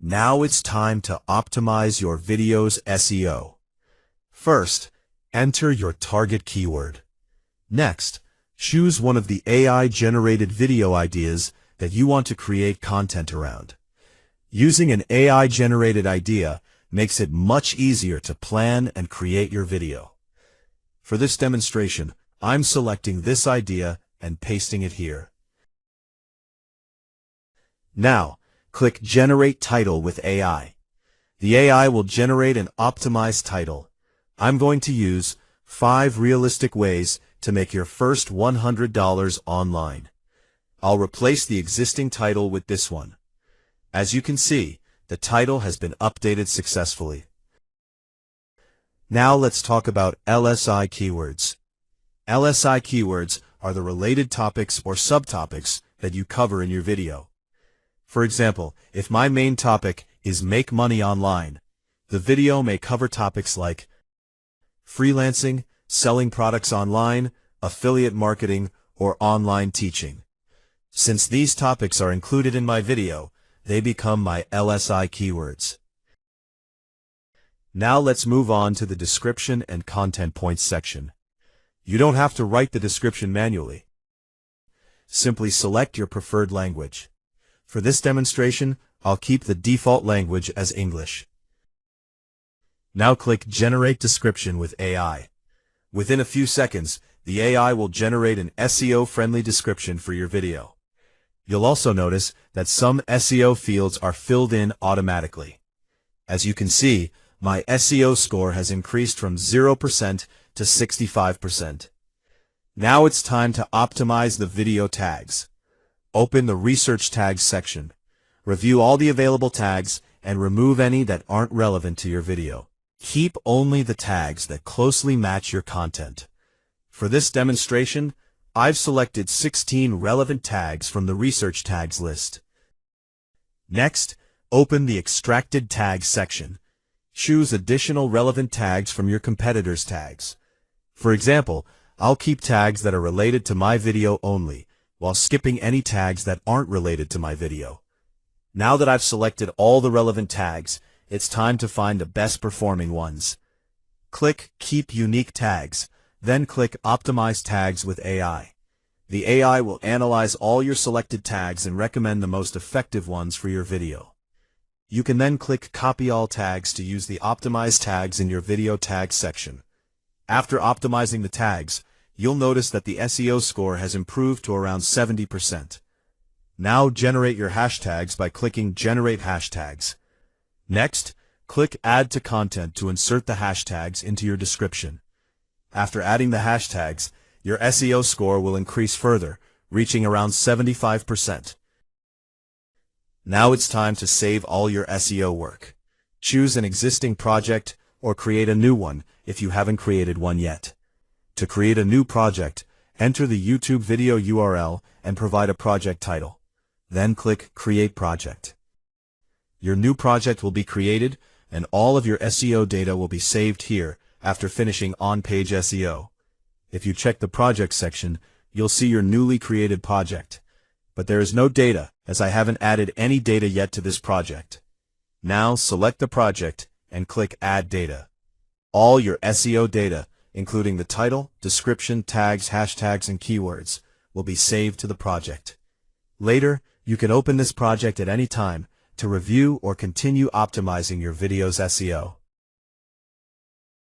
Now it's time to optimize your video's SEO. First, enter your target keyword. Next, choose one of the AI-generated video ideas that you want to create content around. Using an AI-generated idea makes it much easier to plan and create your video. For this demonstration, I'm selecting this idea and pasting it here. Now, click Generate Title with AI. The AI will generate an optimized title. I'm going to use 5 realistic ways to make your first $100 online. I'll replace the existing title with this one. As you can see, the title has been updated successfully. Now let's talk about LSI keywords. LSI keywords are the related topics or subtopics that you cover in your video. For example, if my main topic is make money online, the video may cover topics like freelancing, selling products online, affiliate marketing, or online teaching. Since these topics are included in my video, they become my LSI keywords. Now let's move on to the description and content points section. You don't have to write the description manually. Simply select your preferred language. For this demonstration, I'll keep the default language as English. Now click Generate Description with AI. Within a few seconds, the AI will generate an SEO-friendly description for your video. You'll also notice that some SEO fields are filled in automatically. As you can see, my SEO score has increased from 0% to 65%. Now it's time to optimize the video tags. Open the Research Tags section. Review all the available tags and remove any that aren't relevant to your video. Keep only the tags that closely match your content. For this demonstration, I've selected 16 relevant tags from the Research Tags list. Next, open the Extracted Tags section. Choose additional relevant tags from your competitors' tags. For example, I'll keep tags that are related to my video only, while skipping any tags that aren't related to my video. Now that I've selected all the relevant tags, it's time to find the best performing ones. Click Keep Unique Tags, then click Optimize Tags with AI. The AI will analyze all your selected tags and recommend the most effective ones for your video. You can then click Copy All Tags to use the optimized tags in your video tag section. After optimizing the tags, you'll notice that the SEO score has improved to around 70%. Now generate your hashtags by clicking Generate Hashtags. Next, click Add to Content to insert the hashtags into your description. After adding the hashtags, your SEO score will increase further, reaching around 75%. Now it's time to save all your SEO work. Choose an existing project or create a new one if you haven't created one yet. To create a new project, enter the YouTube video URL and provide a project title. Then click Create Project. Your new project will be created, and all of your SEO data will be saved here after finishing on-page SEO. If you check the Project section, you'll see your newly created project. But there is no data, as I haven't added any data yet to this project. Now select the project and click Add Data. All your SEO data, including the title, description, tags, hashtags, and keywords, will be saved to the project. Later, you can open this project at any time to review or continue optimizing your video's SEO.